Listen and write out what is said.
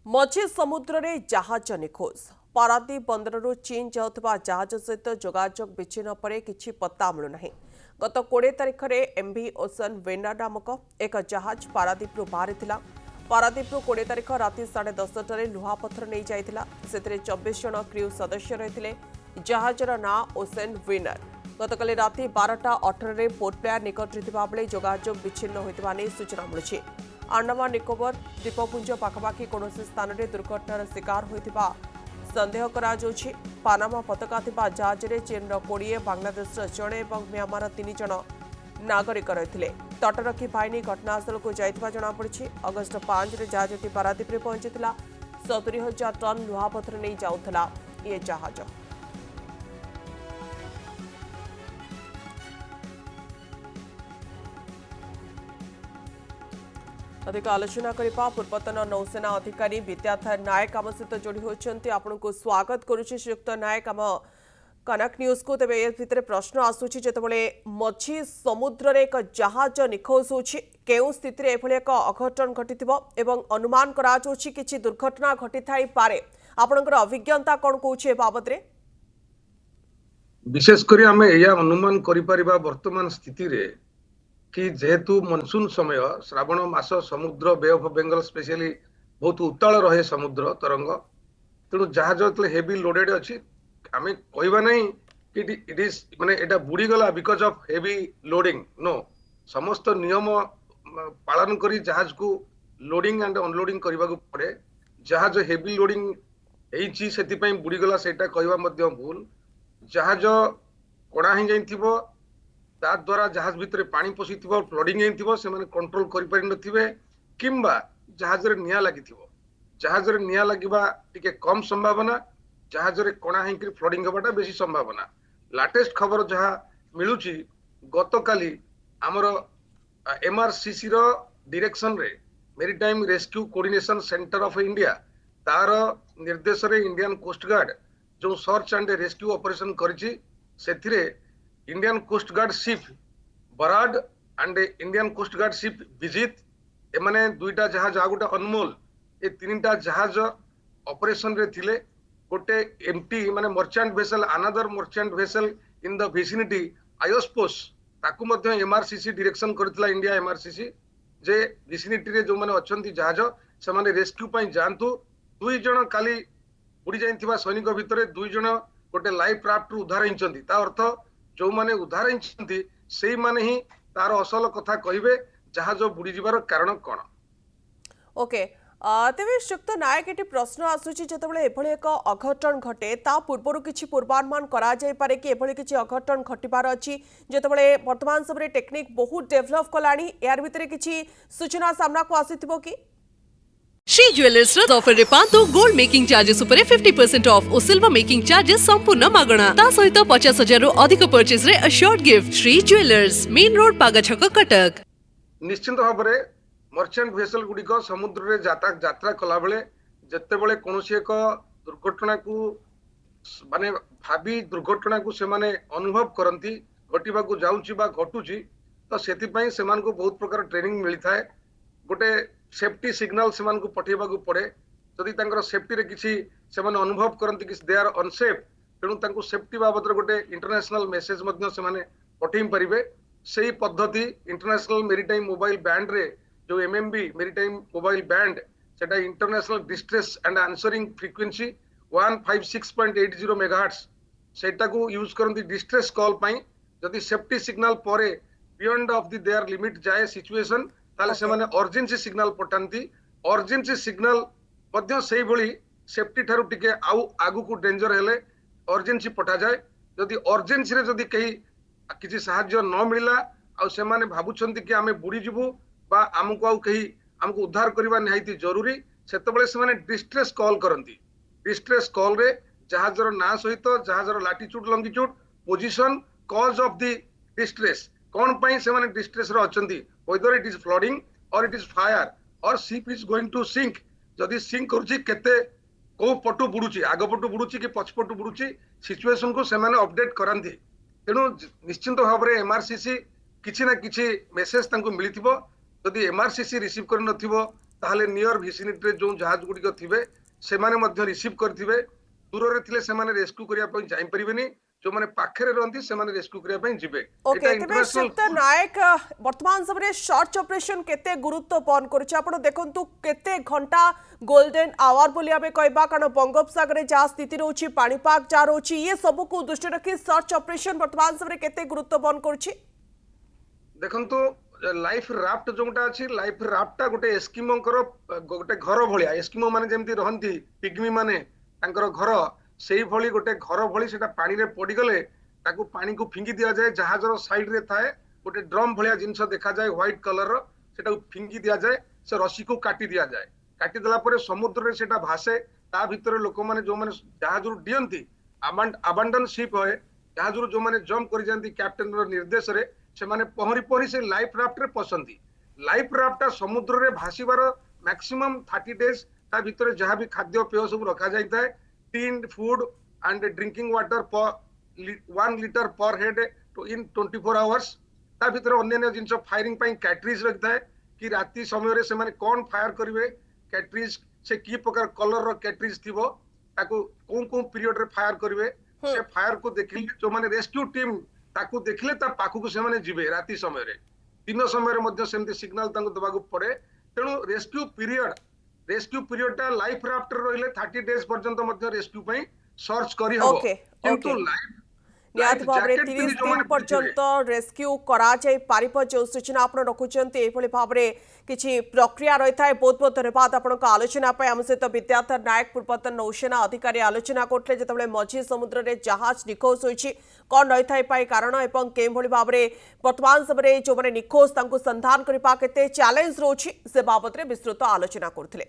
मझी समुद्र रे जहाज निखोज पारादीप बंदरु चीन जाउथबा जहाज सहित जोगाजोग विच्छिन्न पर किछि पत्ता मिलुना गत 20 तारिख में एमवी ओशन वेना नामक एक जहाज पारादीप बाहरी पारादीप 20 तारिख राति 10:30 लुहापथर नहीं जाइथिला सेतिरे 24 जन क्रू सदस्य रहिथिले जहाजर ना ओशन विनर गतकाली राति 12:18 पोर्ट ब्लेयर निकटरे थिबा बेले जोगाजोग विच्छिन्न होइतबा नै सूचना मिलुछि। अंडमान निकोबर द्वीपपुंज पाखापाखि कौन स्थान में दुर्घटनार शिकार होता सन्देह कर पानामा पताका थिबा जहाज रे चीन 20 बांग्लादेश जड़े और म्यांमार 3 जन नागरिक रही तटरक्षी बाहिनी घटनास्थल को जाइथिबा जଣାपड़ी। अगस्ट 5 जहाज पारादीप में पहुंची 70,000 टन लुहापथर नहीं जाउथला ये जहाज। अधिक आलोचना करने पूर्वतन नौसेना अधिकारी विद्याधर नायक आम सहित जोड़ी होती आपको स्वागत करुच्ची श्रीयुक्त नायक आम कनक न्यूज को तेज ए भितर प्रश्न आसूची जितेबाला मझी समुद्र रे एक जहाज निखोज होछि केउ स्थिति रे एभली एक अघटन घटी अनुमान करा किछि दुर्घटना घटी थाई पारे आपनकर अभिज्ञता कोन कहूछि बाबद रे विशेष करी आमे या अनुमान करि परिबा वर्तमान स्थिति रे कि जेहेतु मनसून समय श्रावण मास समुद्र बे ऑफ बेंगल स्पेशली बहुत उताल रहे समुद्र तरंग तेणु जहाज हेवी लोडेड अच्छी आम कहवा नहीं कि इट इज माने एटा बुड़ी गला बिकॉज ऑफ हेवी लोडिंग नो समस्त नियम पालन करी जहाज को लोडिंग एंड अनलोडिंग करने को पड़े जहाज हेवी लोडिंग एची सेति पई बुड़ी गला सेटा कहवा मध्य भूल जहाज कड़ा ही जाइथिबो ता द्वारा जहाज भितर पानी पशि फ्लडिंग से कंट्रोल करें किंबा जहाज रे निया लगी जहाज रे निया लगिबा टिके कम संभावना जहाज रे कणा होकर फ्लडिंग हवाटा बेसी संभावना। लाटेस्ट खबर जहाँ मिलूची गतकाली आमर एमआरसीसी रो डायरेक्शन रे maritime rescue coordination centre of India तार निर्देश रे इंडियन कोस्ट गार्ड जो सर्च एंड रेस्क्यू ऑपरेशन करिछि सेथिरे Indian coast guard ship Varad and Indian coast guard ship Vijit एमाने दुईटा जहाज आ गोटे अनमोल ए तीनटा जहाज ऑपरेशन रे थिले गोटे एमटी माने merchant vessel another merchant vessel in the vicinity आयोस्पोस ताकू मध्य एमआरसीसी डायरेक्शन करथिला इंडिया एमआरसीसी जे विसिनिटी रे जो माने अछंती जहाज से माने रेस्क्यू पई जानतु दुई जण काली बुडी जाइथिबा सैनिक भितरे दुई जण गोटे लाइफ राफ्ट रु उद्धार हिंचंती ता अर्थ जो माने उद्धार हिंचंती सेई माने ही तार असल कथा कहिबे जहाज बुडी जिबार कारण कोन। ओके तेज श्रीयुक्त नायक ये प्रश्न आसूची जितेबाला एभली एक अघटन घटे ता पूर्वर किछि पूर्वानुमान करा जाय पारे कि एभली किछि अघटन घटिबार अछि जितेबाला वर्तमान समय टेक्निक बहुत डेवलप कलानी यार भितरे किछि सूचना सामना को आसीथिबो कि श्री ज्वेलर्स ऑफर रे पांतु गोल्ड मेकिंग चार्जेस उपरे 50% ऑफ और सिल्वर मेकिंग चार्जेस संपूर्ण मागणा ता सहित 50,000 रु अधिक परचेज रे assured gift Shri jewellers main road पागाछक कटक। निश्चित भाव में मर्चेंट वेसल गुड़िक समुद्र रे यात्रा कला बेले जत्ते बेले कोनोसी एक दुर्घटना को माने भाबी दुर्घटना को से माने अनुभव करंती घटिबा को जाउची बा घटुची तो सेति पई सेमान को बहुत प्रकार ट्रेनिंग मिली थाए गोटे सेफ्टी सिग्नल सेमान को पठेबा को पड़े जदि तांकर सेफ्टी रे किछि सेमान अनुभव करंती कि दे आर अनसेफ तेणु तांको सेफ्टी बाबद गोटे इंटरनेशनल मेसेज मध्य सेमाने पठेई परिबे सेही पद्धति इंटरनेशनल मेरीटाइम मोबाइल बैंड रे जो एमएमबी मेरीटाइम मोबाइल बैंड सेटा international distress and answering frequency 156.80 megahertz सेटा को यूज करंती डिस्ट्रेस कॉल पई जदि सेफ्टी सिग्नल परे beyond of the their limit जाए सिचुएशन ताले से माने अर्जेंसी सिग्नल पठांती अर्जेंसी सिग्नल मध्य सेही भली सेफ्टी ठारू टिके आउ आगु को डेंजर हेले अर्जेंसी पठा जाए जदि अर्जेंसी रे जदि कही किसी साहाଯ୍य न मिला आ से माने भाबुछंती कि आमे बुडी जिवु बा आमको आउ कही आमको उद्धार करबा निहायती जरूरी सेतबेले से माने डिस्ट्रेस कॉल करंती डिस्ट्रेस कॉल रे जहाजर ना सहित जहाजर latitude longitude position cause of the distress कोन पई से माने डिस्ट्रेस रे अछंती whether it is flooding or it is fire or ship is going to sink जदि सिंक करूची केते को पटु बुडुची आग पटु बुडुची कि पछ पटु बुडुची सिचुएशन को से माने अपडेट करंती तेणु निश्चित भाव में एमआरसीसी किछि ना किछि मेसेज तांको मिलिथिबो जदि एमआरसीसी रिसीव कर नथिबो ताहले नियर विसिनिटी जो जहाज गुड़िक थिबे सेमाने मध्य रिसीव करथिबे दूर रे थिले सेमाने रेस्क्यू करिया पई जाई परिबेनी जो माने पाखरे रहंती सेमाने रेस्क्यू करिया पई जिबे ओके तेबे शिफ्ट नायक वर्तमान समय सर्च ऑपरेशन केते गुरुत्व बहन करुचे आपण देखंतु केते घंटा गोल्डन आवर बोली आमे कहबा कारण बंगोपसागर जा स्थिति रहउची पाणीपाग जा रहउची ये सब को दृष्टि रखी सर्च ऑपरेशन वर्तमान समय केते गुरुत्व बहन करुची देखंतु लाइफ राफ्ट जोटा अछि लाइफ राफ्टा गोटे एस्किमोंकर गोटे घर भलिया एस्किमो माने जेमति रहंती पिग्मी माने तांकर घर सेही भली गोटे घर भली सेटा पानी रे पड़ी गले ताकू पानी को फिंगी दिया जाए जहाजर साइड रे थाए गोटे ड्रम भलिया जिंस देखा जाए व्हाइट कलर रो सेटा फिंगी दिया जाए से रस्सी को काटी दिया जाए काटी देला परे समुद्र रे सेटा भासे ता भितर लोक माने जो माने जहाजरु डियंती अबांडन शिप होए जहाजरु जो माने जंप करि जानती कैप्टन रो निर्देश रे से माने पहरी पहरी से लाइफ राफ्ट रे पसंदी लाइफ राफ्टा समुद्र रे भासीबार मैक्सिमम 30 डेज ता भितर जहां भी खाद्य पेय सब रखा जाय थाए tin food and drinking water पर 1 लीटर पर हेड टू इन 24 आवर्स ता भितर अन्य जिंस फायरिंग पई कैटरीज रखता है कि राति समय रे से माने कोन फायर करिवे कैटरीज से की प्रकार कलर रो कैटरीज थिबो ताकू कोन पीरियड रे फायर करिवे से फायर को देखिले जो माने रेस्क्यू टीम ताकू देखिले ता पाखु को से माने जिवे राति समय रे दिन समय रे मध्ये सेमति सिग्नल तांको दबागु पड़े तेणु रेस्क्यू पीरियड टा लाइफ राफ्ट रहिले 30 डेज पर्यंत मध्ये रेस्क्यू पई सर्च करी हबो ओके, किंतु ओके। लाइफ निहाती भाव 30 दिन पर्यंत रेस्क्यू करा जाय पारिप जो सूचना आपण रखुचंती एभली भाव किछि प्रक्रिया रही था बहुत बहुत धन्यवाद आपण आलोचना आम सहित विद्याधर नायक पूर्वतन नौसेना अधिकारी आलोचना करते जिते मझी समुद्र में जहाज निखोज होती कौन रही था कारण एवं के भाव में वर्तमान समय जो मैंने निखोज संधान करने के चैलेंज रोचे से बाबद विस्तृत आलोचना करते।